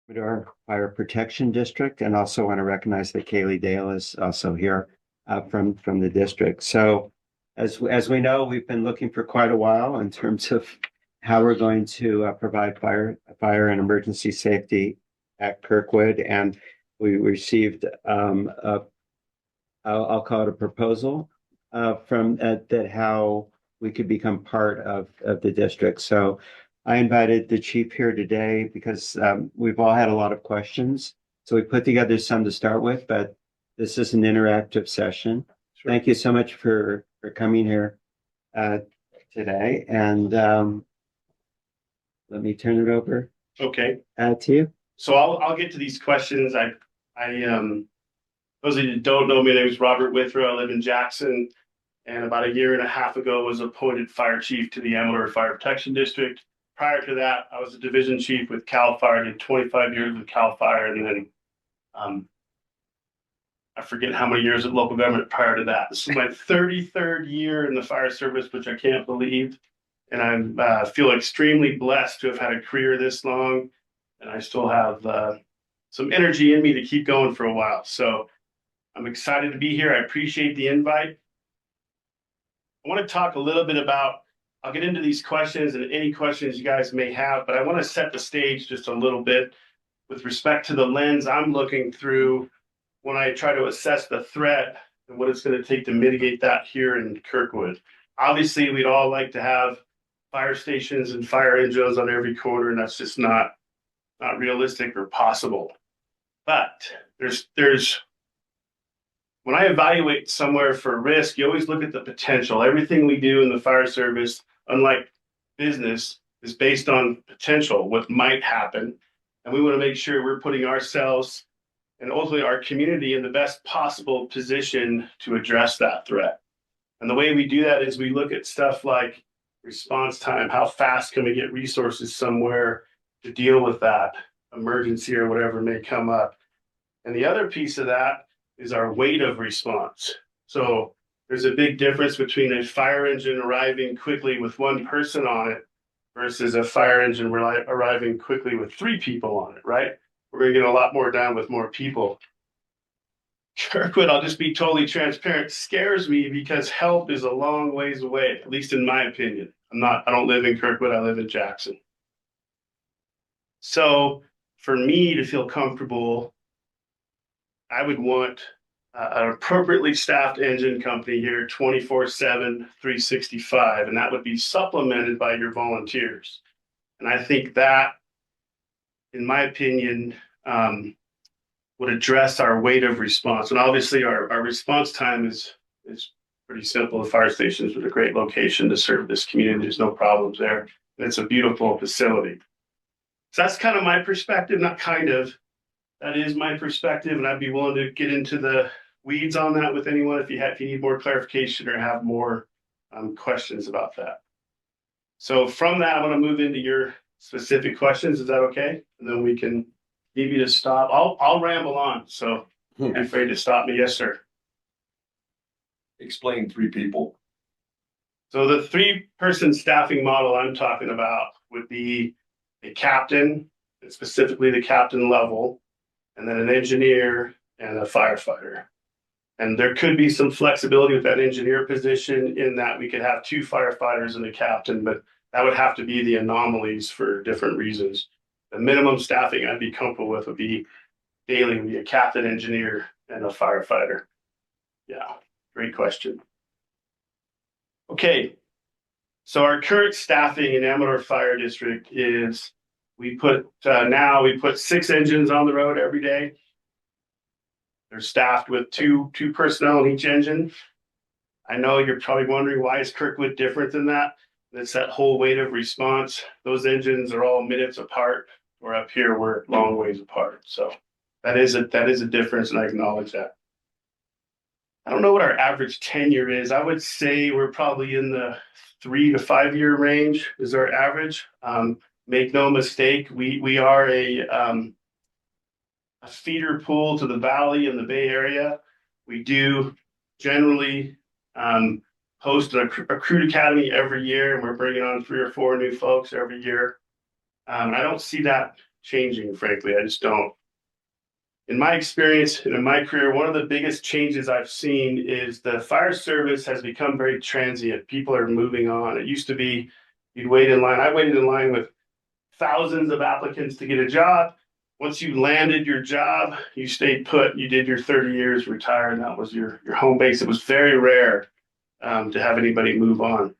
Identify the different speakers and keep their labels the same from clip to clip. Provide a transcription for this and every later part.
Speaker 1: Amador Fire Protection District, and also want to recognize that Kaylee Dale is also here from the district. So, as we know, we've been looking for quite a while in terms of how we're going to provide fire and emergency safety at Kirkwood, and we received I'll call it a proposal from that how we could become part of the district. So I invited the chief here today because we've all had a lot of questions. So we put together some to start with, but this is an interactive session. Sure. Thank you so much for coming here today. And let me turn it over.
Speaker 2: Okay.
Speaker 1: To you.
Speaker 2: So I'll get to these questions. Those of you that don't know me, my name is Robert Withrow. I live in Jackson, and about a year and a half ago was appointed fire chief to the Amador Fire Protection District. Prior to that, I was a division chief with CAL FIRE. I did 25 years with CAL FIRE, and then I forget how many years at local government prior to that. This is my 33rd year in the fire service, which I can't believe. And I feel extremely blessed to have had a career this long, and I still have some energy in me to keep going for a while. So I'm excited to be here. I appreciate the invite. I want to talk a little bit about, I'll get into these questions and any questions you guys may have, but I want to set the stage just a little bit with respect to the lens I'm looking through when I try to assess the threat and what it's going to take to mitigate that here in Kirkwood. Obviously, we'd all like to have fire stations and fire engines on every corner, and that's just not realistic or possible. But there's when I evaluate somewhere for risk, you always look at the potential. Everything we do in the fire service, unlike business, is based on potential, what might happen. And we want to make sure we're putting ourselves and ultimately our community in the best possible position to address that threat. And the way we do that is we look at stuff like response time. How fast can we get resources somewhere to deal with that emergency or whatever may come up? And the other piece of that is our weight of response. So there's a big difference between a fire engine arriving quickly with one person on it versus a fire engine arriving quickly with 3 people on it, right? We're going to get a lot more done with more people. Kirkwood, I'll just be totally transparent, scares me because help is a long ways away, at least in my opinion. I don't live in Kirkwood, I live in Jackson. So for me to feel comfortable, I would want an appropriately staffed engine company here 24/7, 365, and that would be supplemented by your volunteers. And I think that, in my opinion, would address our weight of response. And obviously our response time is pretty simple. The fire station is a great location to serve this community. There's no problems there. And it's a beautiful facility. So that's kind of my perspective, not kind of. That is my perspective, and I'd be willing to get into the weeds on that with anyone if you need more clarification or have more questions about that. So from that, I'm going to move into your specific questions. Is that okay? And then we can need me to stop. I'll ramble on, so don't be afraid to stop me. Yes, sir.
Speaker 3: Explain 3 people.
Speaker 2: So the 3-person staffing model I'm talking about would be a captain, specifically the captain level, and then an engineer and a firefighter. And there could be some flexibility with that engineer position in that we could have 2 firefighters and a captain, but that would have to be the anomalies for different reasons. The minimum staffing I'd be comfortable with would be daily, would be a captain, engineer, and a firefighter. Yeah, great question. Okay, so our current staffing in Amador Fire District is we put 6 engines on the road every day. They're staffed with two personnel in each engine. I know you're probably wondering, why is Kirkwood different than that? It's that whole weight of response. Those engines are all minutes apart. We're up here, we're long ways apart. So that is a difference, and I acknowledge that. I don't know what our average tenure is. I would say we're probably in the 3 to 5 year range is our average. Make no mistake, we are a feeder pool to the Valley and the Bay Area. We do generally host a recruit academy every year, and we're bringing on 3 or 4 new folks every year. I don't see that changing, frankly. I just don't. In my experience and in my career, one of the biggest changes I've seen is the fire service has become very transient. People are moving on. It used to be you'd wait in line. I waited in line with thousands of applicants to get a job. Once you landed your job, you stayed put. You did your 30 years, retired, and that was your home base. It was very rare to have anybody move on.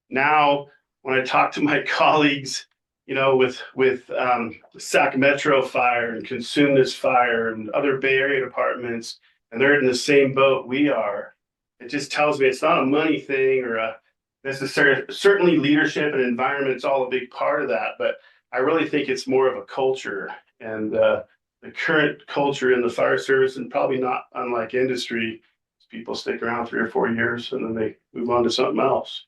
Speaker 2: Now, when I talk to my colleagues, with the Sac Metro fire and Consume This fire and other Bay Area departments, and they're in the same boat we are, it just tells me it's not a money thing or a necessary. Certainly, leadership and environment's all a big part of that, but I really think it's more of a culture, and the current culture in the fire service, and probably not unlike industry, people stick around 3 or 4 years and then they move on to something else.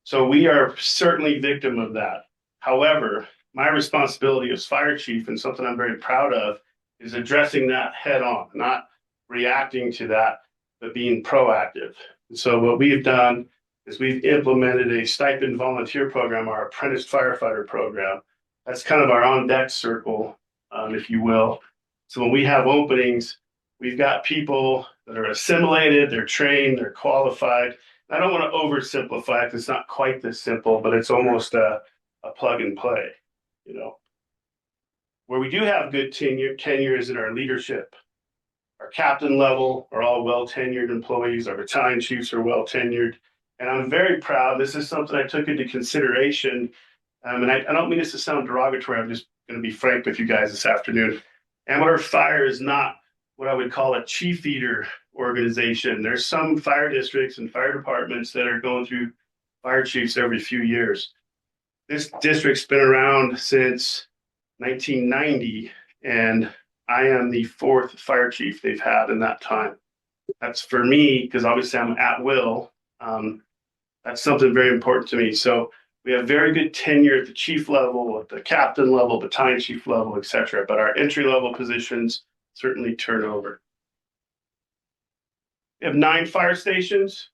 Speaker 2: So we are certainly victim of that. However, my responsibility as fire chief, and something I'm very proud of, is addressing that head on, not reacting to that, but being proactive. And so what we've done is we've implemented a stipend volunteer program, our apprentice firefighter program. That's kind of our on deck circle, if you will. So when we have openings, we've got people that are assimilated, they're trained, they're qualified. I don't want to oversimplify it. It's not quite this simple, but it's almost a plug and play, Where we do have good tenure is in our leadership. Our captain level are all well-tenured employees. Our battalion chiefs are well-tenured. And I'm very proud. This is something I took into consideration. And I don't mean this to sound derogatory. I'm just going to be frank with you guys this afternoon. Amador Fire is not what I would call a chief eater organization. There's some fire districts and fire departments that are going through fire chiefs every few years. This district's been around since 1990, and I am the 4th fire chief they've had in that time. That's for me, because obviously I'm at will. That's something very important to me. So we have very good tenure at the chief level, at the captain level, battalion chief level, et cetera. But our entry level positions certainly turn over. We have 9 fire stations,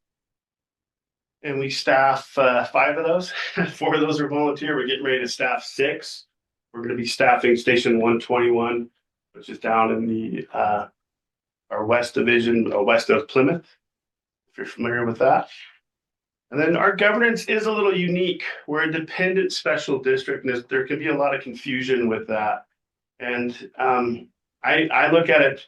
Speaker 2: and we staff 5 of those. 4 of those are volunteer. We're getting ready to staff 6. We're going to be staffing station 121, which is down in the our west division, west of Plymouth, if you're familiar with that. And then our governance is a little unique. We're a dependent special district, and there can be a lot of confusion with that. And I look at it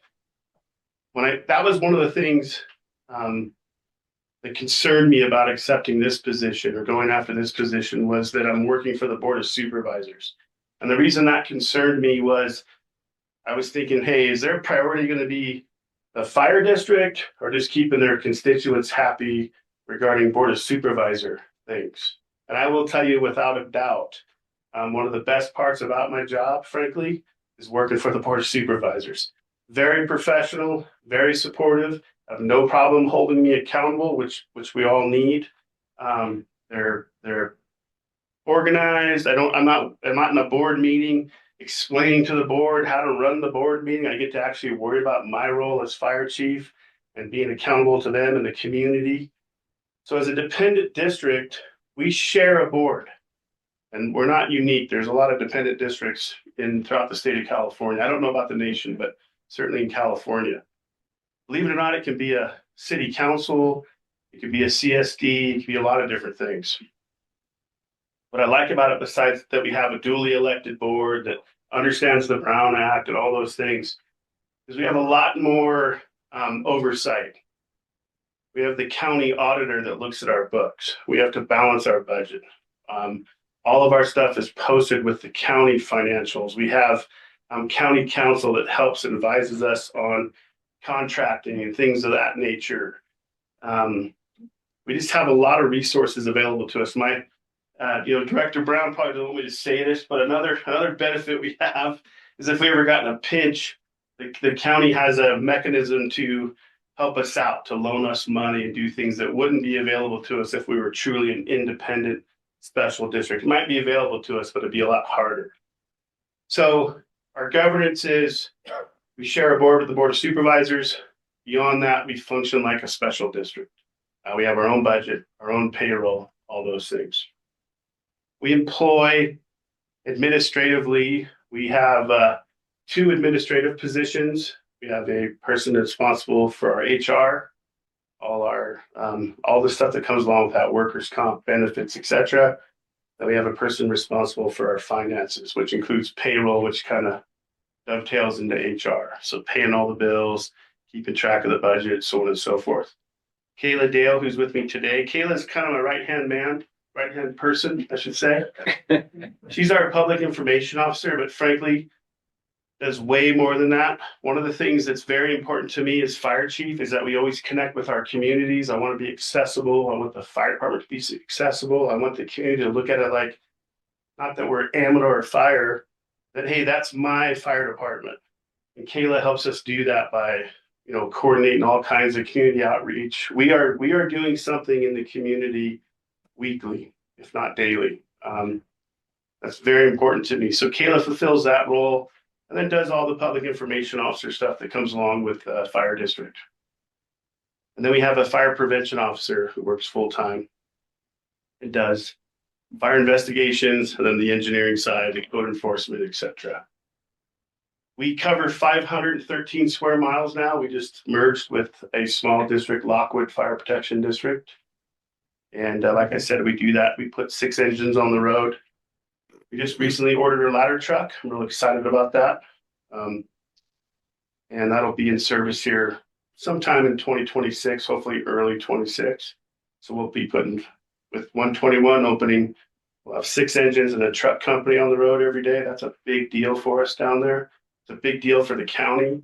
Speaker 2: that was one of the things that concerned me about accepting this position or going after this position, was that I'm working for the Board of Supervisors. And the reason that concerned me was I was thinking, hey, is their priority going to be the fire district or just keeping their constituents happy regarding Board of Supervisor things? And I will tell you without a doubt, one of the best parts about my job, frankly, is working for the Board of Supervisors. Very professional, very supportive, have no problem holding me accountable, which we all need. They're organized. I'm not in a board meeting explaining to the board how to run the board meeting. I get to actually worry about my role as fire chief and being accountable to them and the community. So as a dependent district, we share a board, and we're not unique. There's a lot of dependent districts throughout the state of California. I don't know about the nation, but certainly in California. Believe it or not, it can be a city council, it could be a CSD, it could be a lot of different things. What I like about it, besides that we have a duly elected board that understands the Brown Act and all those things, is we have a lot more oversight. We have the county auditor that looks at our books. We have to balance our budget. All of our stuff is posted with the county financials. We have county counsel that helps and advises us on contracting and things of that nature. We just have a lot of resources available to us. Director Brown probably doesn't want me to say this, but another benefit we have is if we ever got in a pinch, the county has a mechanism to help us out, to loan us money and do things that wouldn't be available to us if we were truly an independent special district. It might be available to us, but it'd be a lot harder. So our governance is we share a board with the Board of Supervisors. Beyond that, we function like a special district. We have our own budget, our own payroll, all those things. We employ Administratively, we have two administrative positions. We have a person responsible for our HR, all the stuff that comes along with that, workers' comp, benefits, etc. Then we have a person responsible for our finances, which includes payroll, which kind of dovetails into HR. So paying all the bills, keeping track of the budget, so on and so forth. Kayla Dale, who's with me today. Kayla's kind of a right-hand person, I should say. She's our public information officer, but frankly, does way more than that. One of the things that's very important to me as fire chief is that we always connect with our communities. I want to be accessible. I want the fire department to be accessible. I want the community to look at it like, not that we're Amador Fire, that, hey, that's my fire department. And Kayla helps us do that by, coordinating all kinds of community outreach. We are doing something in the community weekly, if not daily. That's very important to me. So Kayla fulfills that role and then does all the public information officer stuff that comes along with fire district. And then we have a fire prevention officer who works full-time and does fire investigations, and then the engineering side, the code enforcement, etc. We cover 513 square miles now. We just merged with a small district, Lockwood Fire Protection District. And like I said, we do that. We put 6 engines on the road. We just recently ordered a ladder truck. I'm really excited about that. And that'll be in service here sometime in 2026, hopefully early 26. So we'll be putting, with 121 opening, we'll have 6 engines and a truck company on the road every day. That's a big deal for us down there. It's a big deal for the county.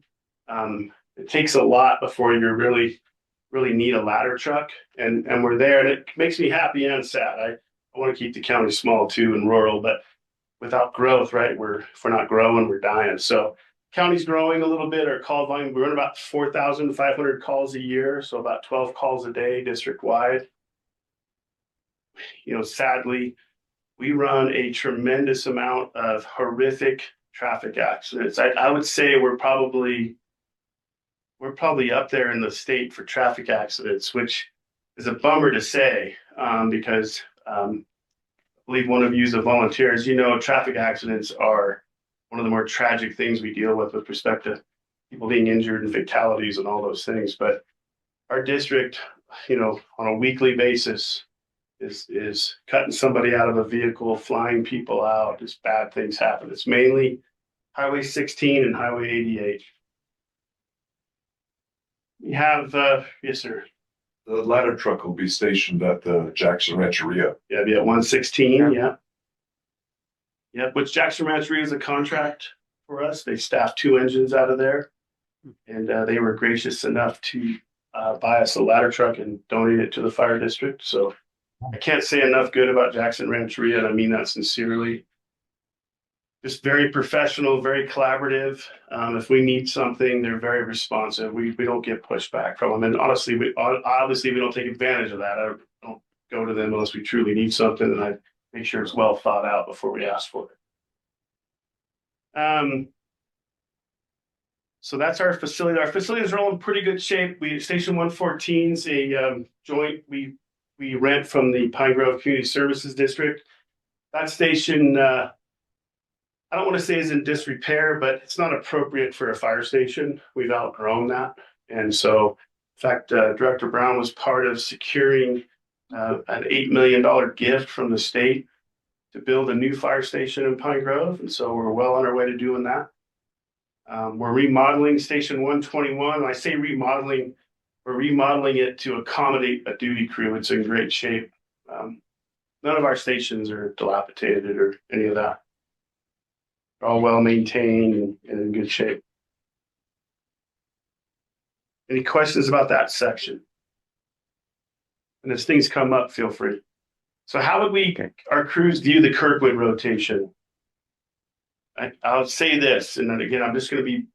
Speaker 2: It takes a lot before you really need a ladder truck, and we're there, and it makes me happy and sad. I want to keep the county small too and rural, but without growth, right? If we're not growing, we're dying. So county's growing a little bit. Our call volume, we're in about 4,500 calls a year, so about 12 calls a day district wide. Sadly, we run a tremendous amount of horrific traffic accidents. I would say we're probably up there in the state for traffic accidents, which is a bummer to say, because I believe one of you is a volunteer. As you know, traffic accidents are one of the more tragic things we deal with respect to people being injured and fatalities and all those things. But our district, on a weekly basis is cutting somebody out of a vehicle, flying people out, just bad things happen. It's mainly Highway 16 and Highway 88. We have, yes, sir.
Speaker 3: The ladder truck will be stationed at the Jackson Rancheria.
Speaker 2: Yeah, be at 116. Yeah. Yep. Which Jackson Rancheria is a contract for us. They staff 2 engines out of there, and they were gracious enough to buy us a ladder truck and donate it to the fire district. So I can't say enough good about Jackson Rancheria, and I mean that sincerely. Just very professional, very collaborative. If we need something, they're very responsive. We don't get pushback from them, and honestly, we don't take advantage of that. I don't go to them unless we truly need something, and I make sure it's well thought out before we ask for it. So that's our facility. Our facilities are all in pretty good shape. Station 114 is a joint we rent from the Pine Grove Community Services District. That station, I don't want to say is in disrepair, but it's not appropriate for a fire station. We've outgrown that. And so, in fact, Director Brown was part of securing an $8 million gift from the state to build a new fire station in Pine Grove. And so we're well on our way to doing that. We're remodeling Station 121. When I say remodeling, we're remodeling it to accommodate a duty crew. It's in great shape. None of our stations are dilapidated or any of that. They're all well maintained and in good shape. Any questions about that section? And as things come up, feel free. So how would our crews view the Kirkwood rotation? I'll say this, and then again, I'm just going to be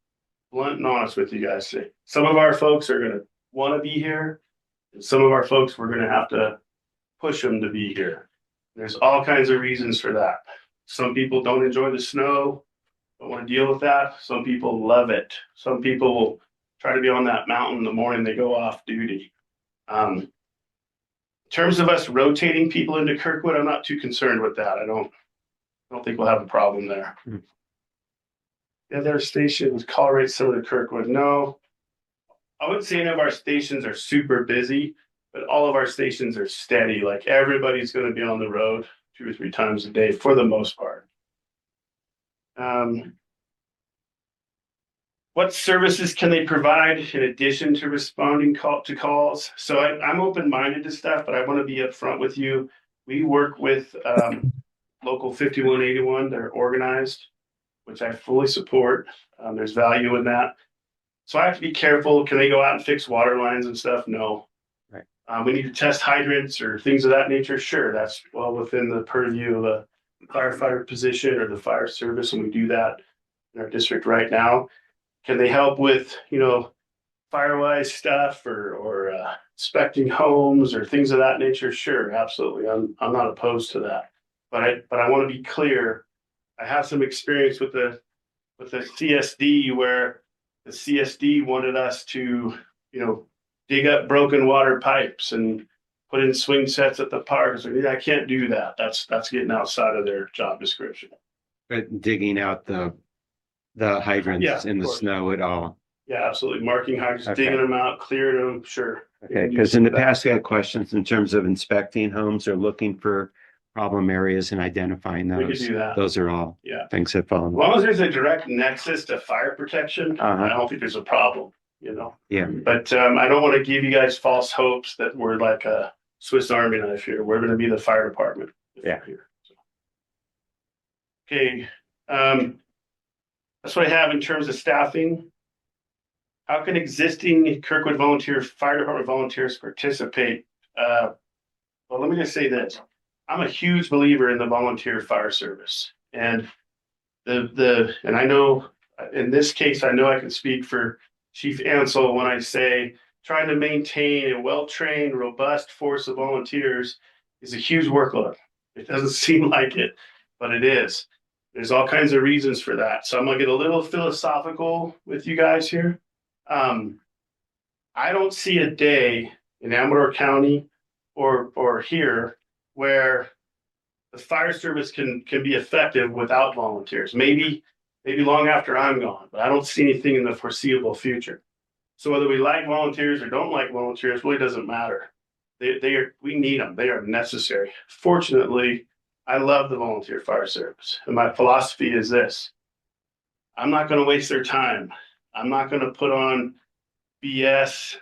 Speaker 2: blunt and honest with you guys. Some of our folks are going to want to be here, and some of our folks, we're going to have to push them to be here. There's all kinds of reasons for that. Some people don't enjoy the snow, don't want to deal with that. Some people love it. Some people will try to be on that mountain the morning they go off duty. In terms of us rotating people into Kirkwood, I'm not too concerned with that. I don't think we'll have a problem there.
Speaker 1: Hmm.
Speaker 2: The other stations, call rate similar to Kirkwood. No, I wouldn't say any of our stations are super busy, but all of our stations are steady. Like everybody's going to be on the road 2 or 3 times a day for the most part. What services can they provide in addition to responding to calls? So I'm open-minded to stuff, but I want to be upfront with you. We work with Local 5181. They're organized, which I fully support. There's value in that. So I have to be careful. Can they go out and fix water lines and stuff? No.
Speaker 1: Right.
Speaker 2: We need to test hydrants or things of that nature. Sure, that's well within the purview of a firefighter position or the fire service, and we do that in our district right now. Can they help with, firewise stuff or inspecting homes or things of that nature? Sure, absolutely. I'm not opposed to that. But I want to be clear. I have some experience with the CSD where the CSD wanted us to, dig up broken water pipes and put in swing sets at the parks. I can't do that. That's getting outside of their job description.
Speaker 1: But digging out the hydrants
Speaker 2: Yeah,
Speaker 1: in
Speaker 2: of
Speaker 1: the
Speaker 2: course.
Speaker 1: snow at all.
Speaker 2: Yeah, absolutely. Marking hydrants,
Speaker 1: Okay.
Speaker 2: digging them out, clearing them. Sure.
Speaker 1: Okay, because in the past we had questions in terms of inspecting homes or looking for problem areas and identifying
Speaker 2: We could
Speaker 1: those.
Speaker 2: do that.
Speaker 1: Those are all
Speaker 2: Yeah.
Speaker 1: things that fall.
Speaker 2: As long as there's a direct nexus to fire protection,
Speaker 1: Uh-huh.
Speaker 2: I don't think there's a problem,
Speaker 1: Yeah.
Speaker 2: But I don't want to give you guys false hopes that we're like a Swiss Army knife here. We're going to be the fire department.
Speaker 1: Yeah.
Speaker 2: Here. So. Okay. That's what I have in terms of staffing. How can existing Kirkwood fire department volunteers participate? Well, let me just say this. I'm a huge believer in the volunteer fire service. And and I know in this case, I know I can speak for Chief Ansel when I say trying to maintain a well-trained, robust force of volunteers is a huge workload. It doesn't seem like it, but it is. There's all kinds of reasons for that. So I'm gonna get a little philosophical with you guys here. I don't see a day in Amador County or here where the fire service can be effective without volunteers. Maybe long after I'm gone, but I don't see anything in the foreseeable future. So whether we like volunteers or don't like volunteers really doesn't matter. We need them. They are necessary. Fortunately, I love the volunteer fire service. And my philosophy is this. I'm not going to waste their time. I'm not going to put on BS,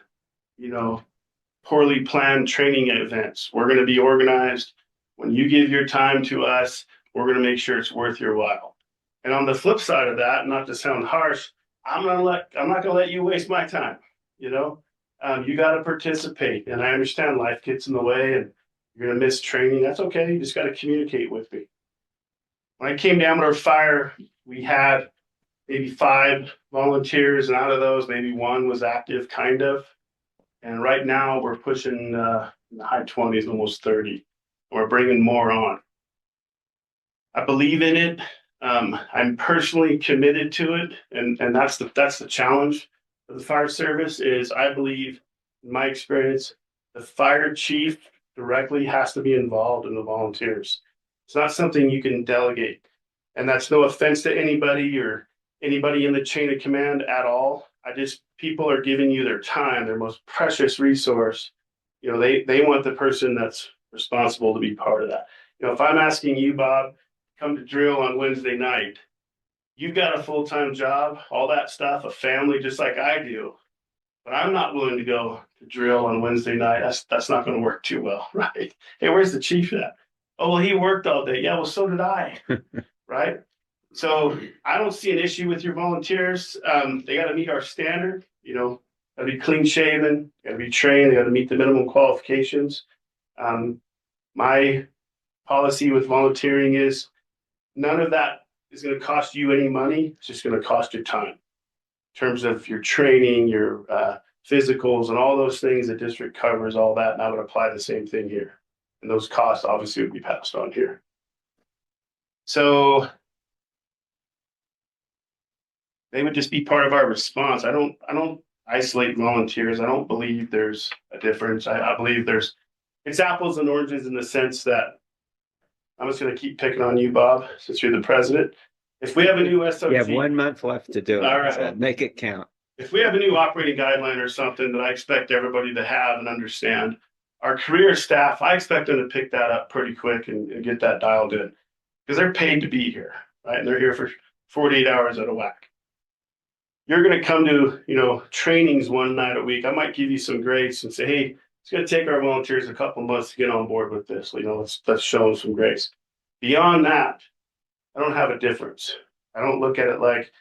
Speaker 2: poorly planned training events. We're going to be organized. When you give your time to us, we're going to make sure it's worth your while. And on the flip side of that, not to sound harsh, I'm not going to let you waste my time. You got to participate. And I understand life gets in the way and you're going to miss training. That's okay. You just got to communicate with me. When I came to Amador Fire, we had maybe 5 volunteers, and out of those, maybe 1 was active, kind of. And right now, we're pushing in the high 20s, almost 30. We're bringing more on. I believe in it. I'm personally committed to it, and that's the challenge of the fire service. Is I believe, in my experience, the fire chief directly has to be involved in the volunteers. It's not something you can delegate, and that's no offense to anybody or anybody in the chain of command at all. People are giving you their time, their most precious resource. They want the person that's responsible to be part of that. If I'm asking you, Bob, come to drill on Wednesday night, you've got a full-time job, all that stuff, a family just like I do, but I'm not willing to go to drill on Wednesday night. That's not going to work too well, right? Hey, where's the chief at? Oh, well, he worked all day. Yeah, well, so did I, right? So I don't see an issue with your volunteers. They got to meet our standard, got to be clean shaven, got to be trained, they got to meet the minimum qualifications. My policy with volunteering is none of that is going to cost you any money. It's just going to cost you time in terms of your training, your physicals, and all those things. The district covers all that, and I would apply the same thing here. And those costs obviously would be passed on here. So they would just be part of our response. I don't isolate volunteers. I don't believe there's a difference. I believe it's apples and oranges in the sense that I'm just going to keep picking on you, Bob, since you're the president. If we have a new SOT,
Speaker 1: You have 1 month left to do it.
Speaker 2: All right.
Speaker 1: So make it count.
Speaker 2: if we have a new operating guideline or something that I expect everybody to have and understand, our career staff, I expect them to pick that up pretty quick and get that dialed in because they're paid to be here, right? And they're here for 48 hours at a whack. You're going to come to, trainings one night a week. I might give you some grace and say, hey, it's going to take our volunteers a couple months to get on board with this. Let's show them some grace. Beyond that, I don't have a difference. I don't look at it like,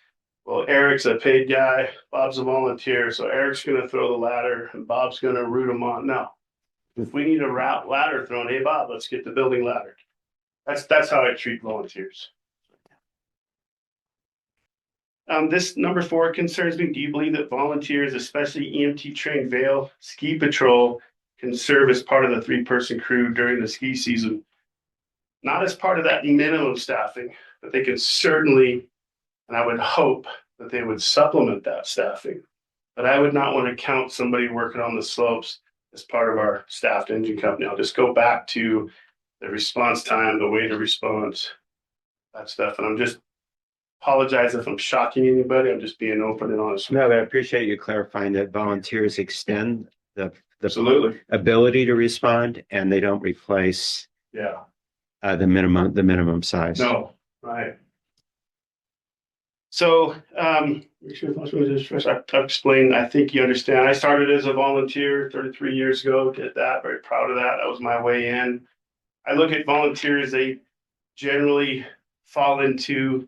Speaker 2: well, Eric's a paid guy, Bob's a volunteer, so Eric's going to throw the ladder and Bob's going to root him on. No. If we need a ladder thrown, hey, Bob, let's get the building laddered. That's how I treat volunteers. This number 4 concerns me. Do you believe that volunteers, especially EMT trained Vail ski patrol, can serve as part of the 3-person crew during the ski season? Not as part of that minimum staffing, but they can certainly, and I would hope that they would supplement that staffing. But I would not want to count somebody working on the slopes as part of our staffed engine company. I'll just go back to the response time, the way to respond, that stuff. And I'm just apologize if I'm shocking anybody. I'm just being open and honest.
Speaker 1: No, but I appreciate you clarifying that volunteers extend the
Speaker 2: Absolutely.
Speaker 1: ability to respond, and they don't replace
Speaker 2: Yeah.
Speaker 1: the minimum size.
Speaker 2: No. Right. So, I've explained, I think you understand. I started as a volunteer 33 years ago, did that, very proud of that. That was my way in. I look at volunteers, they generally fall into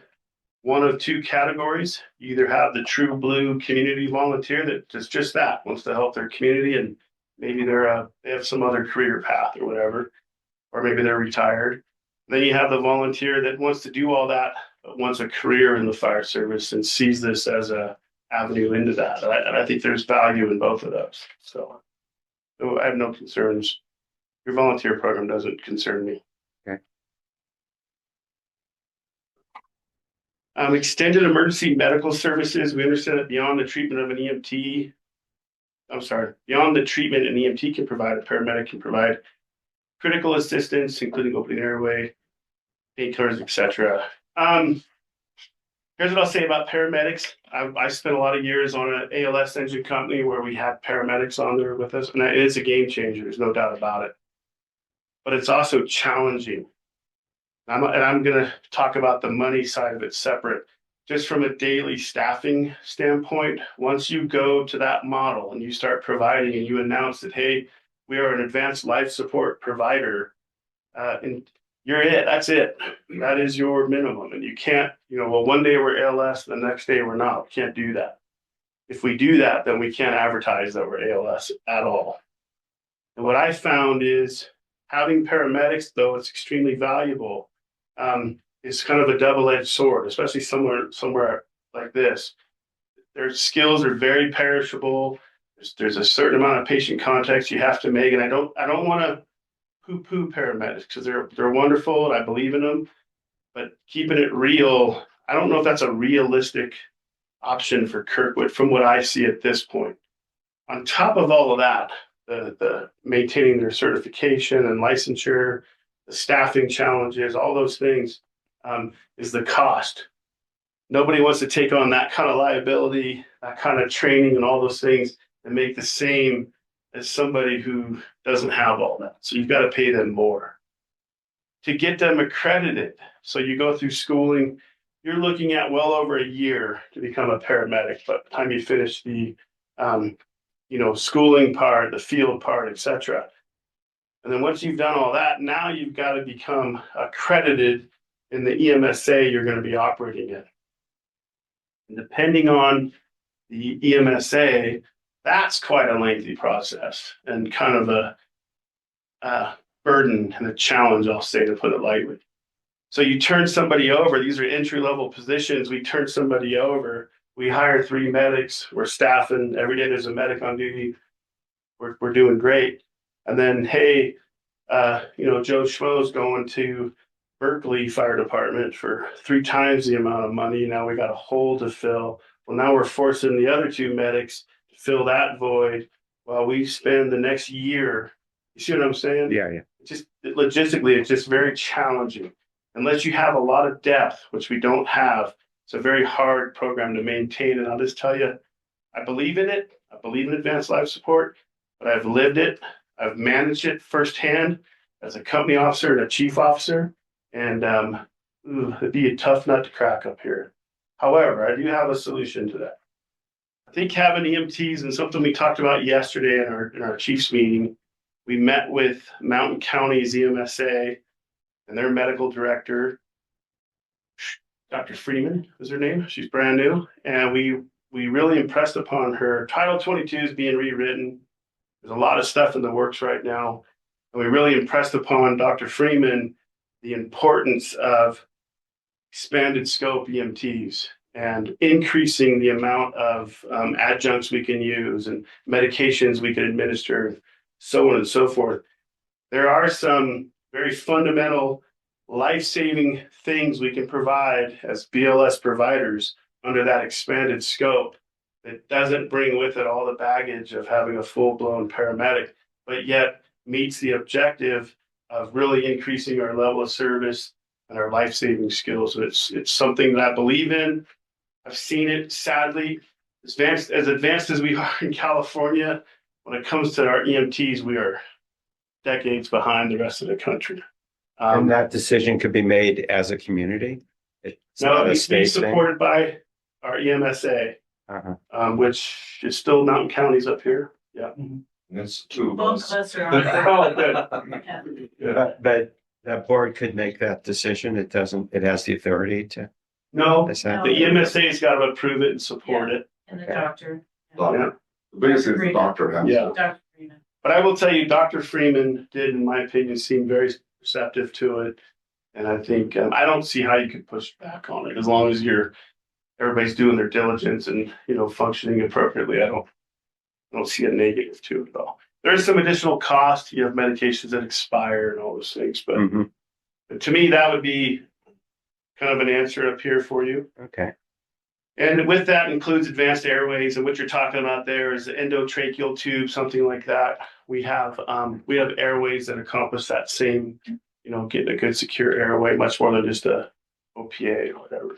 Speaker 2: one of 2 categories. You either have the true blue community volunteer that does just that, wants to help their community, and maybe they have some other career path or whatever, or maybe they're retired. Then you have the volunteer that wants to do all that, but wants a career in the fire service and sees this as a avenue into that. And I think there's value in both of those. So I have no concerns. Your volunteer program doesn't concern me.
Speaker 1: Okay.
Speaker 2: Extended emergency medical services. We understand that beyond the treatment an EMT can provide, a paramedic can provide critical assistance, including opening airway, painkillers, etc. Here's what I'll say about paramedics. I spent a lot of years on an ALS engine company where we had paramedics on there with us, and it is a game changer. There's no doubt about it. But it's also challenging. And I'm going to talk about the money side of it separate. Just from a daily staffing standpoint, once you go to that model and you start providing and you announce that, hey, we are an advanced life support provider, and you're it. That's it. That is your minimum. And you can't, one day we're ALS, the next day we're not. We can't do that. If we do that, then we can't advertise that we're ALS at all. And what I found is having paramedics, though it's extremely valuable, is kind of a double-edged sword, especially somewhere like this. Their skills are very perishable. There's a certain amount of patient contacts you have to make, and I don't want to poo-poo paramedics because they're wonderful and I believe in them. But keeping it real, I don't know if that's a realistic option for Kirkwood from what I see at this point. On top of all of that, the maintaining their certification and licensure, the staffing challenges, all those things, is the cost. Nobody wants to take on that kind of liability, that kind of training and all those things and make the same as somebody who doesn't have all that. So you've got to pay them more. To get them accredited, so you go through schooling, you're looking at well over a year to become a paramedic. By the time you finish the schooling part, the field part, etc. And then once you've done all that, now you've got to become accredited in the EMSA you're going to be operating in. And depending on the EMSA, that's quite a lengthy process and kind of a burden and a challenge, I'll say, to put it lightly. So you turn somebody over. These are entry-level positions. We turn somebody over. We hire 3 medics. We're staffing. Every day there's a medic on duty. We're doing great. And then, hey, Joe Schmo's going to Berkeley Fire Department for 3 times the amount of money. Now we got a hole to fill. Well, now we're forcing the other 2 medics to fill that void while we spend the next year. You see what I'm saying?
Speaker 1: Yeah.
Speaker 2: just logistically, it's just very challenging. Unless you have a lot of depth, which we don't have, it's a very hard program to maintain. And I'll just tell you, I believe in it. I believe in advanced life support, but I've lived it. I've managed it firsthand as a company officer and a chief officer. And it'd be a tough nut to crack up here. However, I do have a solution to that. I think having EMTs and something we talked about yesterday in our chiefs meeting, we met with Mountain County's EMSA and their medical director, Dr. Freeman is her name. She's brand new. And we really impressed upon her. Title 22 is being rewritten. There's a lot of stuff in the works right now. And we really impressed upon Dr. Freeman the importance of expanded scope EMTs and increasing the amount of adjuncts we can use and medications we can administer, so on and so forth. There are some very fundamental life-saving things we can provide as BLS providers under that expanded scope that doesn't bring with it all the baggage of having a full-blown paramedic, but yet meets the objective of really increasing our level of service and our life-saving skills. And it's something that I believe in. I've seen it, sadly, as advanced as we are in California. When it comes to our EMTs, we are decades behind the rest of the country.
Speaker 1: And that decision could be made as a community? It's
Speaker 2: No,
Speaker 1: not a
Speaker 2: it's
Speaker 1: state
Speaker 2: supported by our EMSA,
Speaker 1: thing?
Speaker 2: which is still Mountain County's up here. Yeah.
Speaker 3: It's two of
Speaker 4: Both
Speaker 3: us.
Speaker 4: of us are
Speaker 2: Oh, good.
Speaker 4: on.
Speaker 2: Yeah.
Speaker 1: But that board could make that decision. It doesn't, it has the authority to
Speaker 2: No,
Speaker 1: decide.
Speaker 2: the EMSA's got to approve it and support it.
Speaker 4: And the doctor.
Speaker 2: Yeah.
Speaker 3: The biggest is the doctor has.
Speaker 2: Yeah.
Speaker 4: Dr. Freeman.
Speaker 2: But I will tell you, Dr. Freeman did, in my opinion, seem very receptive to it. And I think I don't see how you could push back on it as long as everybody's doing their diligence and functioning appropriately. I don't see a negative to it at all. There is some additional cost. You have medications that expire and all those things, but
Speaker 1: Mhm.
Speaker 2: to me, that would be kind of an answer up here for you.
Speaker 1: Okay.
Speaker 2: And with that includes advanced airways, and what you're talking about there is the endotracheal tube, something like that. We have airways that accomplish that same, getting a good secure airway, much more than just a OPA or whatever.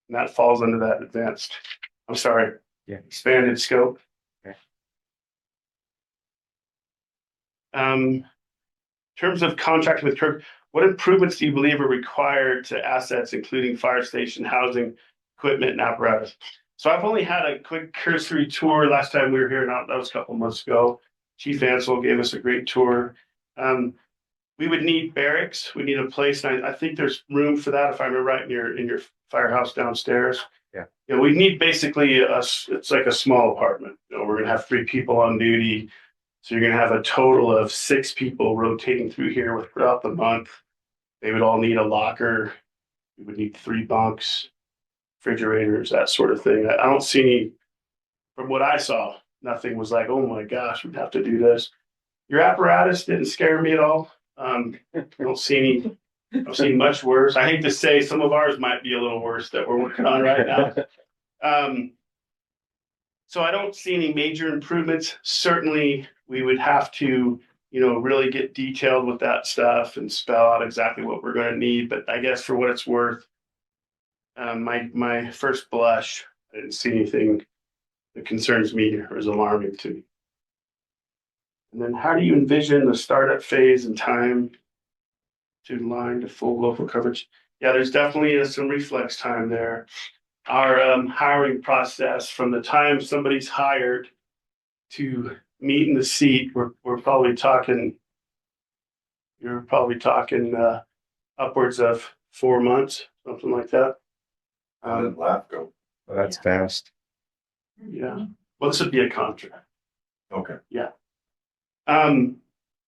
Speaker 2: And that falls under that expanded scope.
Speaker 1: Okay.
Speaker 2: In terms of contracting with Kirk, what improvements do you believe are required to assets, including fire station, housing, equipment, and apparatus? So I've only had a quick cursory tour last time we were here. That was a couple months ago. Chief Ansel gave us a great tour. We would need barracks. We need a place, and I think there's room for that if I remember right in your firehouse downstairs.
Speaker 1: Yeah.
Speaker 2: We need basically it's like a small apartment. We're gonna have 3 people on duty. So you're going to have a total of 6 people rotating through here throughout the month. They would all need a locker. We would need 3 bunks, refrigerators, that sort of thing. I don't see any, from what I saw, nothing was like, oh my gosh, we'd have to do this. Your apparatus didn't scare me at all. I don't see I've seen much worse. I hate to say some of ours might be a little worse that we're working on right now. So I don't see any major improvements. Certainly, we would have to, really get detailed with that stuff and spell out exactly what we're going to need. But I guess for what it's worth, my first blush, I didn't see anything that concerns me or is alarming to me. And then how do you envision the startup phase and time to line to full local coverage? Yeah, there's definitely some reflex time there. Our hiring process, from the time somebody's hired to meet in the seat, we're probably talking. You're probably talking upwards of 4 months, something like that.
Speaker 3: And then LAFCO.
Speaker 1: Well, that's fast.
Speaker 2: Yeah. Well, this would be a contract.
Speaker 3: Okay.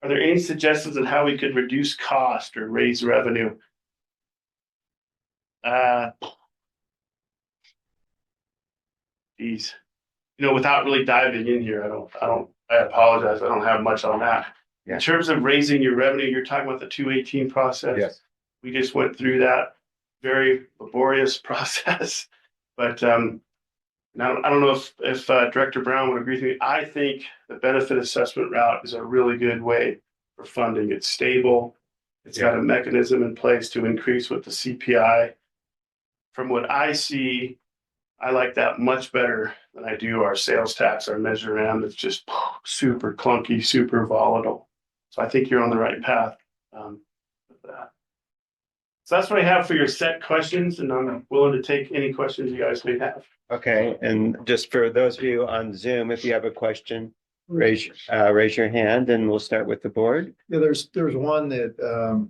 Speaker 2: Are there any suggestions on how we could reduce cost or raise revenue? Geez, without really diving in here, I apologize. I don't have much on that.
Speaker 1: Yeah.
Speaker 2: In terms of raising your revenue, you're talking about the 218 process.
Speaker 1: Yes.
Speaker 2: We just went through that very laborious process, but I don't know if Director Brown would agree with me. I think the benefit assessment route is a really good way for funding. It's stable. It's got a mechanism in place to increase with the CPI. From what I see, I like that much better than I do our sales tax, our Measure M. It's just super clunky, super volatile. So I think you're on the right path with that. So that's what I have for your set questions, and I'm willing to take any questions you guys may have.
Speaker 1: Okay, and just for those of you on Zoom, if you have a question, raise your hand and we'll start with the board.
Speaker 4: Yeah, there's one that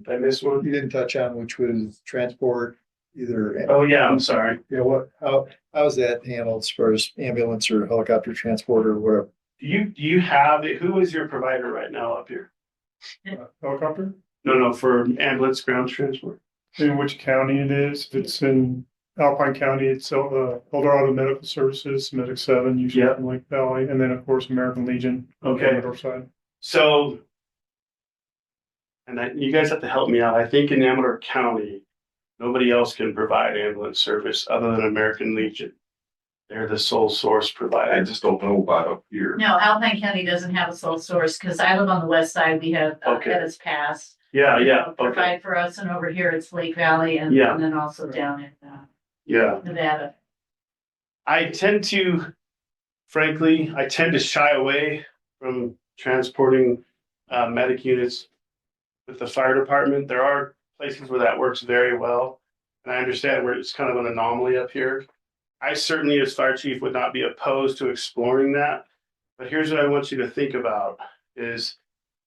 Speaker 2: Did I miss one?
Speaker 4: you didn't touch on, which was transport, either.
Speaker 2: Oh yeah, I'm sorry.
Speaker 4: You know, how's that handled as far as ambulance or helicopter transport or whatever?
Speaker 2: Do you have it? Who is your provider right now up here?
Speaker 5: Helicopter?
Speaker 2: No, for ambulance ground transport.
Speaker 5: In which county it is. If it's in Alpine County, it's Eldorado Medical Services, Medic 7, usually
Speaker 2: Yeah.
Speaker 5: in Lake Valley, and then of course American Legion on the
Speaker 2: Okay.
Speaker 5: Amador side.
Speaker 2: So, you guys have to help me out. I think in Amador County, nobody else can provide ambulance service other than American Legion. They're the sole source
Speaker 3: I
Speaker 2: provider.
Speaker 3: just don't know about up here.
Speaker 6: No, Alpine County doesn't have a sole source because I live on the west side. We have
Speaker 2: Okay.
Speaker 6: Edits Pass.
Speaker 2: Yeah, okay.
Speaker 6: Provide for us, and over here it's Lake Valley, and
Speaker 2: Yeah.
Speaker 6: then also down in
Speaker 2: Yeah.
Speaker 6: Nevada.
Speaker 2: Frankly, I tend to shy away from transporting medic units with the fire department. There are places where that works very well. And I understand where it's kind of an anomaly up here. I certainly, as fire chief, would not be opposed to exploring that. But here's what I want you to think about is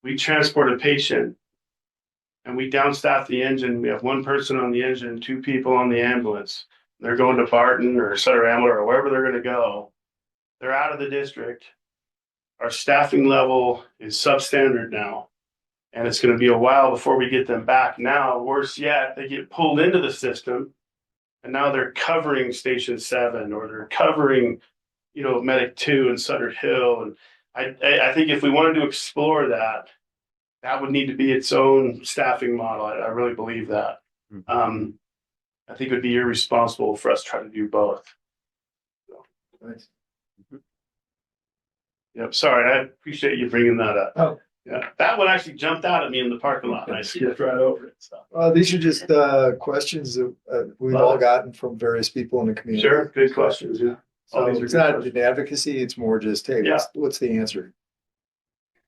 Speaker 2: we transport a patient and we downstaff the engine. We have one person on the engine, two people on the ambulance. They're going to Barton or Sutter Amador or wherever they're going to go. They're out of the district. Our staffing level is substandard now. And it's going to be a while before we get them back. Now, worse yet, they get pulled into the system. And now they're covering Station 7 or they're covering, Medic 2 and Sutter Hill. And I think if we wanted to explore that, that would need to be its own staffing model. I really believe that. I think it would be irresponsible for us to try to do both.
Speaker 4: Nice.
Speaker 2: Yep. Sorry, I appreciate you bringing that up.
Speaker 4: Oh.
Speaker 2: Yeah, that one actually jumped out at me in the parking lot, and I skipped right over it. So.
Speaker 4: These are just questions that we've all gotten from various people in the community.
Speaker 2: Sure, good questions. Yeah.
Speaker 4: So
Speaker 2: All these are
Speaker 4: it's
Speaker 2: good
Speaker 4: not
Speaker 2: questions.
Speaker 4: an advocacy, it's more just, hey,
Speaker 2: Yeah.
Speaker 4: what's the answer?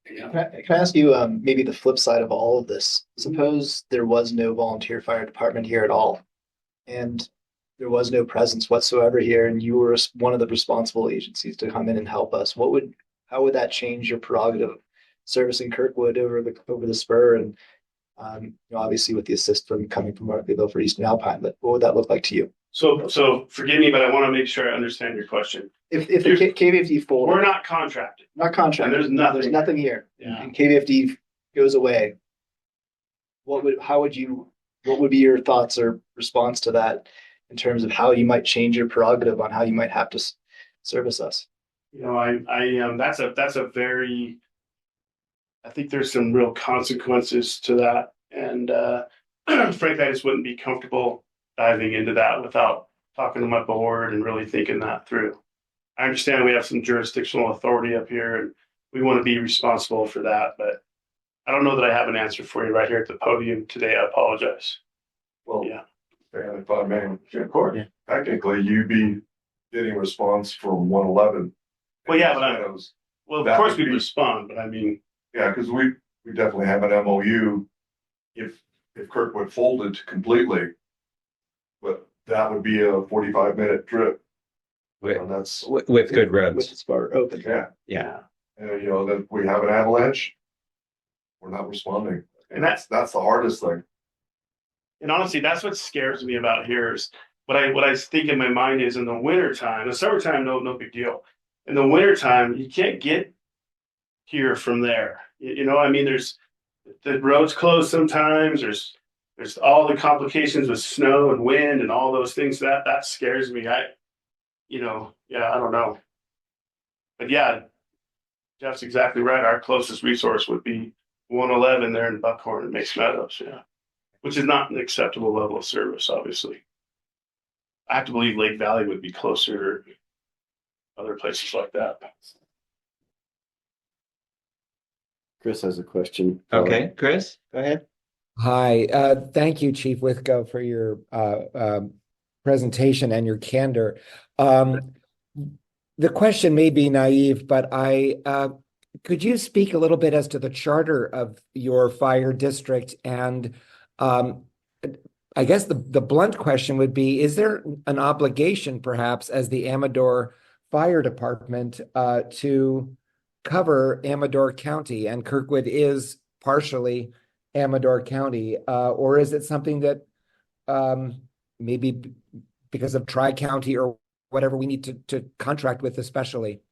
Speaker 7: Can I ask you maybe the flip side of all of this? Suppose there was no volunteer fire department here at all, and there was no presence whatsoever here, and you were one of the responsible agencies to come in and help us. How would that change your prerogative of servicing Kirkwood over the spur, and obviously with the assist from coming from Markleyville for Eastern Alpine? But what would that look like to you?
Speaker 2: So forgive me, but I want to make sure I understand your question.
Speaker 7: If the KVFD fold,
Speaker 2: We're not contracted.
Speaker 7: not contracted,
Speaker 2: And there's nothing.
Speaker 7: here,
Speaker 2: Yeah.
Speaker 7: and KVFD goes away, what would be your thoughts or response to that in terms of how you might change your prerogative on how you might have to service us?
Speaker 2: That's a very. I think there's some real consequences to that, and frankly, I just wouldn't be comfortable diving into that without talking to my board and really thinking that through. I understand we have some jurisdictional authority up here, and we want to be responsible for that, but I don't know that I have an answer for you right here at the podium today. I apologize.
Speaker 3: Well,
Speaker 2: Yeah.
Speaker 3: and if I may,
Speaker 2: Of course.
Speaker 1: Yeah.
Speaker 3: technically you'd be getting response from 111.
Speaker 2: Well, yeah, but Well, of
Speaker 3: That
Speaker 2: course
Speaker 3: would
Speaker 2: we
Speaker 3: be-
Speaker 2: respond, but I mean,
Speaker 3: Yeah, because we definitely have an MOU if Kirkwood folded completely. But that would be a 45-minute trip.
Speaker 1: With,
Speaker 3: And that's,
Speaker 1: with good
Speaker 7: With
Speaker 1: roads.
Speaker 7: the spur open.
Speaker 3: yeah,
Speaker 1: Yeah.
Speaker 3: and then if we have an avalanche, we're not responding.
Speaker 2: And that's
Speaker 3: That's the hardest thing.
Speaker 2: And honestly, that's what scares me about here is what I think in my mind is in the wintertime, the summertime, no big deal. In the wintertime, you can't get here from there. I mean, there's the roads closed sometimes, there's all the complications with snow and wind and all those things that scares me. I don't know. But yeah, Jeff's exactly right. Our closest resource would be 111 there in Buckhorn and Mesa Meadows, yeah. Which is not an acceptable level of service, obviously. I have to believe Lake Valley would be closer to other places like that.
Speaker 8: Chris has a question.
Speaker 1: Okay, Chris, go ahead.
Speaker 9: Hi, thank you, Chief Withgo, for your presentation and your candor. The question may be naive, but could you speak a little bit as to the charter of your fire district? And I guess the blunt question would be, is there an obligation perhaps as the Amador Fire Department to cover Amador County? And Kirkwood is partially Amador County, or is it something that maybe because of Tri-County or whatever we need to contract with especially?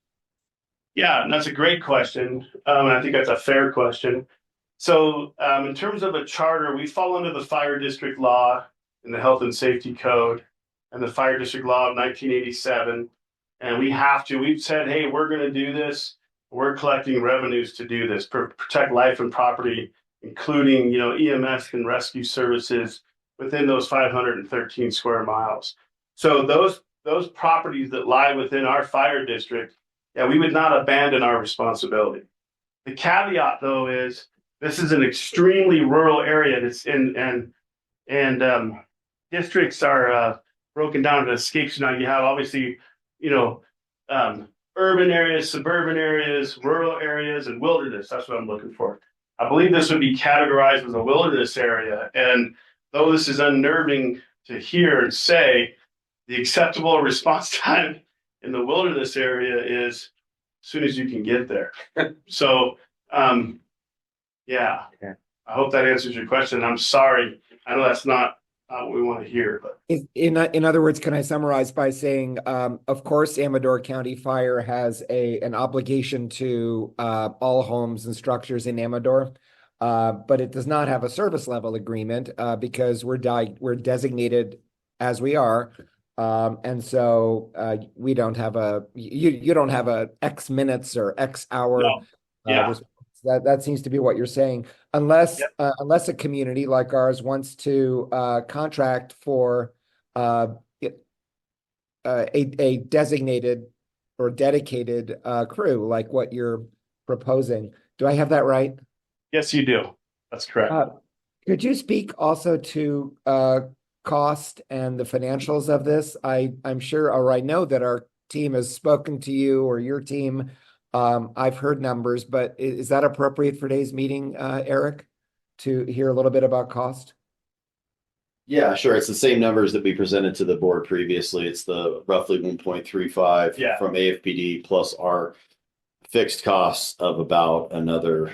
Speaker 2: Yeah, and that's a great question. And I think that's a fair question. So in terms of a charter, we fall under the fire district law and the health and safety code and the fire district law of 1987. And we've said, hey, we're going to do this. We're collecting revenues to do this, protect life and property, including, EMS and rescue services within those 513 square miles. So those properties that lie within our fire district, yeah, we would not abandon our responsibility. The caveat, though, is this is an extremely rural area. And districts are broken down into escapes. Now you have obviously, urban areas, suburban areas, rural areas, and wilderness. That's what I'm looking for. I believe this would be categorized as a wilderness area. And though this is unnerving to hear and say, the acceptable response time in the wilderness area is as soon as you can get there. So, yeah,
Speaker 1: Okay.
Speaker 2: I hope that answers your question. I'm sorry. I know that's not what we want to hear, but
Speaker 9: In other words, can I summarize by saying, of course, Amador County Fire has an obligation to all homes and structures in Amador, but it does not have a service level agreement because we're designated as we are. And so we don't have you don't have a X minutes or X hour.
Speaker 2: No. Yeah.
Speaker 9: That seems to be what you're saying, unless a community like ours wants to contract for a designated or dedicated crew, like what you're proposing. Do I have that right?
Speaker 2: Yes, you do. That's correct.
Speaker 9: Could you speak also to cost and the financials of this? I'm sure, or I know that our team has spoken to you or your team. I've heard numbers, but is that appropriate for today's meeting, Eric, to hear a little bit about cost?
Speaker 8: Yeah, sure. It's the same numbers that we presented to the board previously. It's the roughly 1.35 from AFPD plus our fixed costs of about another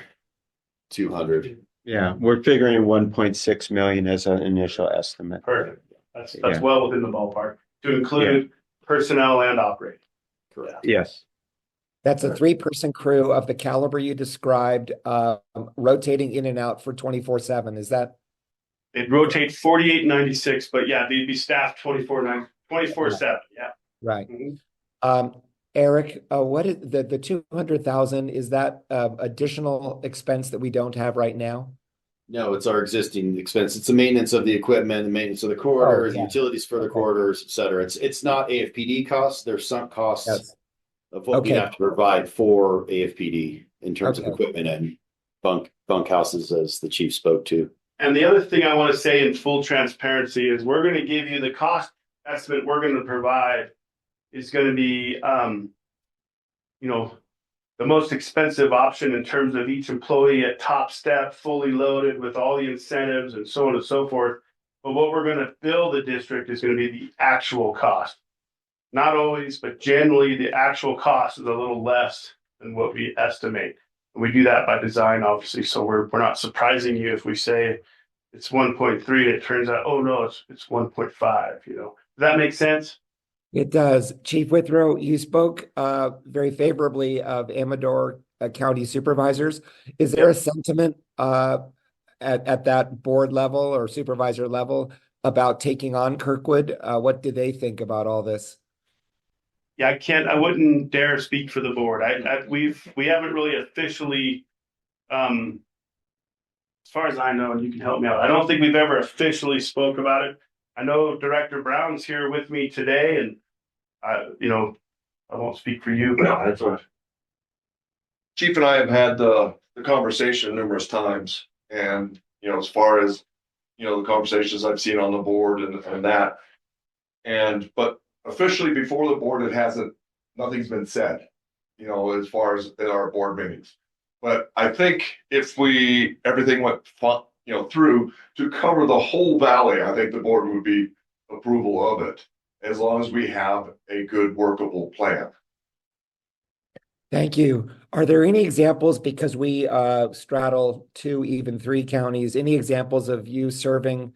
Speaker 8: 200.
Speaker 1: Yeah, we're figuring 1.6 million as an initial estimate.
Speaker 2: Perfect. That's well within the ballpark to include personnel and operating.
Speaker 8: Correct.
Speaker 1: Yes.
Speaker 9: That's a 3-person crew of the caliber you described, rotating in and out for 24/7. Is that?
Speaker 2: It rotates 48-96, but yeah, they'd be staffed 24/7. Yeah.
Speaker 9: Right.
Speaker 2: Mm-hmm.
Speaker 9: Eric, what is the 200,000? Is that additional expense that we don't have right now?
Speaker 8: No, it's our existing expense. It's the maintenance of the equipment, the maintenance of the corridors, utilities for the corridors, et cetera. It's not AFPD costs. There's sunk costs of what we have to provide for AFPD in terms of equipment and bunk houses, as the chief spoke to.
Speaker 2: And the other thing I want to say in full transparency is we're going to give you the cost estimate we're going to provide is going to be, the most expensive option in terms of each employee at top step, fully loaded with all the incentives and so on and so forth. But what we're going to bill the district is going to be the actual cost. Not always, but generally the actual cost is a little less than what we estimate. And we do that by design, obviously. So we're not surprising you if we say it's 1.3 and it turns out, oh no, it's 1.5, Does that make sense?
Speaker 9: It does. Chief Withrow, you spoke very favorably of Amador County supervisors. Is there a sentiment at that board level or supervisor level about taking on Kirkwood? What do they think about all this?
Speaker 2: Yeah, I wouldn't dare speak for the board. We haven't really officially, as far as I know, and you can help me out, I don't think we've ever officially spoke about it. I know Director Brown's here with me today, and I won't speak for you, but
Speaker 3: that's right. Chief and I have had the conversation numerous times. And, as far as, the conversations I've seen on the board and that. But officially before the board, nothing's been said, as far as in our board meetings. But I think if everything went, through to cover the whole valley, I think the board would be approval of it, as long as we have a good workable plan.
Speaker 9: Thank you. Are there any examples, because we straddle 2, even 3 counties, any examples of you serving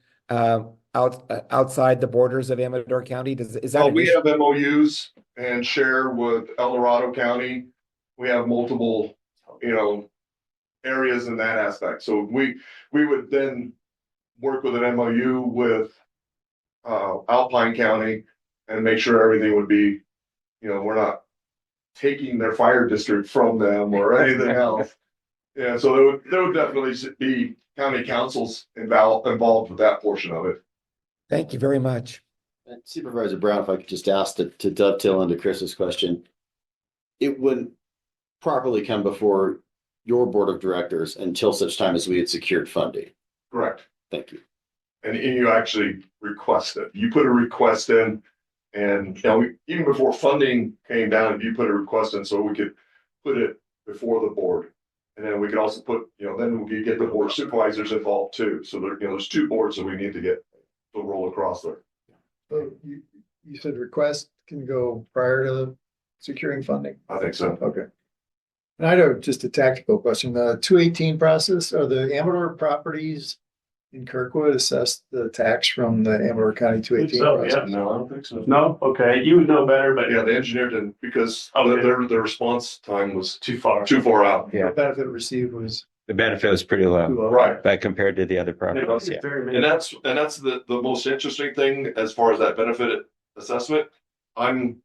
Speaker 9: outside the borders of Amador County? Is that
Speaker 3: Well,
Speaker 9: an
Speaker 3: we
Speaker 9: issue?
Speaker 3: have MOUs and share with El Dorado County. We have multiple, areas in that aspect. So we would then work with an MOU with Alpine County and make sure everything would be, we're not taking their fire district from them or anything else. Yeah, so there would definitely be county councils involved with that portion of it.
Speaker 9: Thank you very much.
Speaker 8: Supervisor Brown, if I could just ask to dovetail into Chris's question, it wouldn't properly come before your board of directors until such time as we had secured funding.
Speaker 3: Correct.
Speaker 8: Thank you.
Speaker 3: And you actually request it. You put a request in, and even before funding came down, you put a request in so we could put it before the board. And then we could also put, then we could get the board supervisors involved too. So there's 2 boards that we need to roll across there.
Speaker 4: So you said request can go prior to securing funding?
Speaker 3: I think so.
Speaker 4: Okay. And I know, just a tactical question, the 218 process, are the Amador properties in Kirkwood assessed the tax from the Amador County 218
Speaker 2: So,
Speaker 4: process?
Speaker 3: No, I don't think so.
Speaker 2: No, okay, you would know better, but
Speaker 3: Yeah, the engineer didn't, because
Speaker 2: Okay.
Speaker 3: their response time was
Speaker 2: too far.
Speaker 3: too far out.
Speaker 1: Yeah.
Speaker 4: The benefit received was
Speaker 1: The benefit was pretty
Speaker 4: too
Speaker 1: low,
Speaker 4: low.
Speaker 3: Right.
Speaker 1: but compared to the other properties, yeah.
Speaker 3: And that's the most interesting thing as far as that benefit assessment. I'm,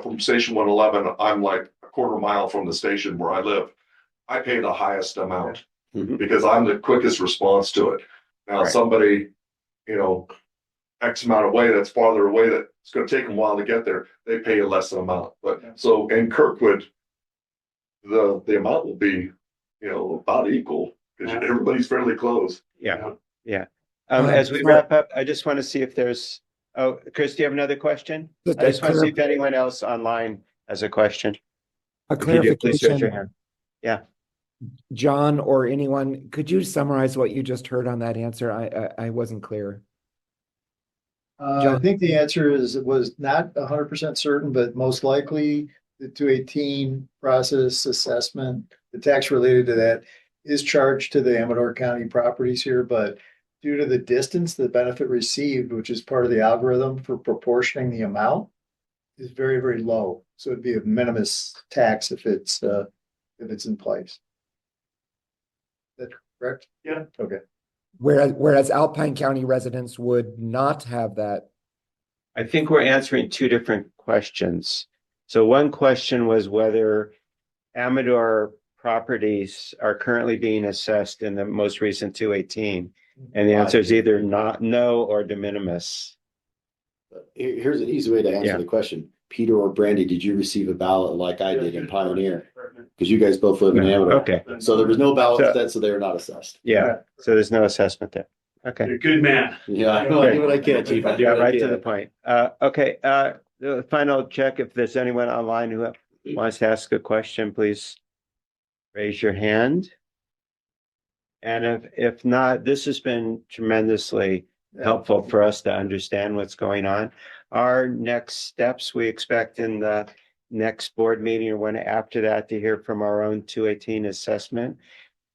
Speaker 3: from Station 111, I'm like a quarter mile from the station where I live. I pay the highest amount
Speaker 1: Mhm.
Speaker 3: because I'm the quickest response to it. Now,
Speaker 1: Right.
Speaker 3: somebody, X amount away, that's farther away, that it's going to take them a while to get there, they pay a less amount. But so in Kirkwood, the amount will be, about equal because everybody's fairly close.
Speaker 1: Yeah.
Speaker 9: Uh,
Speaker 1: As we
Speaker 9: so-
Speaker 1: wrap up, I just want to see if there's, Chris, do you have another question?
Speaker 9: Just
Speaker 1: I just want to see
Speaker 9: a
Speaker 1: if anyone else online has a question. If you do, please raise your
Speaker 9: clarification,
Speaker 1: hand.
Speaker 9: John, or anyone, could you summarize what you just heard on that answer? I wasn't clear.
Speaker 4: I think the answer was not 100% certain, but most likely the 218 process assessment, the tax related to that is charged to the Amador County properties here, but due to the distance, the benefit received, which is part of the algorithm for proportioning the amount, is very, very low. So it'd be a minimus tax if it's in place. Is that correct?
Speaker 2: Yeah.
Speaker 4: Okay.
Speaker 9: Whereas Alpine County residents would not have that.
Speaker 1: I think we're answering 2 different questions. So one question was whether Amador properties are currently being assessed in the most recent 218. And the answer is either no or de minimis.
Speaker 8: Here's an easy way to answer
Speaker 1: Yeah.
Speaker 8: the question. Peter or Brandy, did you receive a ballot like I did in Pioneer? Because you guys both live in Amador.
Speaker 1: Okay,
Speaker 8: So there was no ballot
Speaker 1: So-
Speaker 8: then, so they are not assessed.
Speaker 1: yeah, so there's no assessment there. Okay.
Speaker 2: You're a good man.
Speaker 8: Yeah, I know, I do what I can, Chief. I do
Speaker 1: Yeah,
Speaker 8: what I
Speaker 1: right to the
Speaker 8: can.
Speaker 1: point. Okay, the final check, if there's anyone online who wants to ask a question, please raise your hand. And if not, this has been tremendously helpful for us to understand what's going on. Our next steps, we expect in the next board meeting or one after that to hear from our own 218 assessment.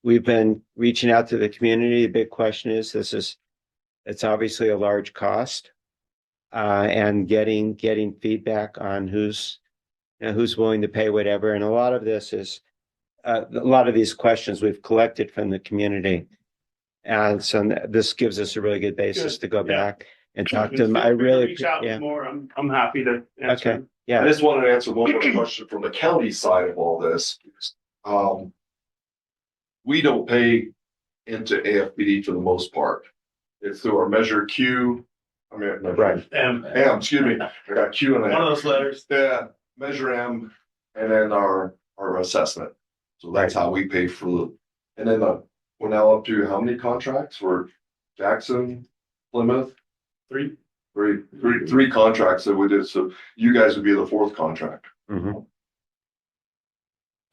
Speaker 1: We've been reaching out to the community. The big question is, it's obviously a large cost. And getting feedback on who's willing to pay whatever. And a lot of this is, a lot of these questions we've collected from the community. And so this gives us a really good basis
Speaker 2: Good.
Speaker 1: to go
Speaker 2: Yeah.
Speaker 1: back and talk to them.
Speaker 2: Feel
Speaker 1: I
Speaker 2: free to
Speaker 1: really,
Speaker 2: reach out
Speaker 1: yeah,
Speaker 2: with more. I'm happy to answer.
Speaker 1: okay,
Speaker 3: I
Speaker 1: yeah,
Speaker 3: just wanted to answer one more question from the county side of all this. We don't pay into AFPD for the most part. It's through our Measure Q.
Speaker 1: right.
Speaker 3: M, excuse me. I got Q and
Speaker 2: One of
Speaker 3: M.
Speaker 2: those letters.
Speaker 3: Yeah, Measure M, and then our assessment. So that's how we pay for And then we're now up to how many contracts? We're Jackson, Plymouth,
Speaker 2: Three.
Speaker 3: three contracts that we did. So you guys would be the fourth contract.
Speaker 1: Mhm.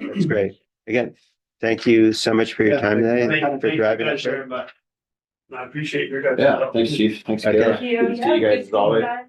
Speaker 1: That's great. Again, thank you so much for your
Speaker 4: Yeah,
Speaker 1: time today
Speaker 2: Thank
Speaker 1: and for
Speaker 2: you
Speaker 1: driving
Speaker 2: guys
Speaker 1: up here.
Speaker 2: very much. I appreciate your guys'
Speaker 8: Yeah,
Speaker 2: help.
Speaker 8: thanks, Chief. Thanks,
Speaker 1: Okay.
Speaker 8: Kara.
Speaker 6: Thank you.
Speaker 8: Good to see you guys as always.
Speaker 6: Bye.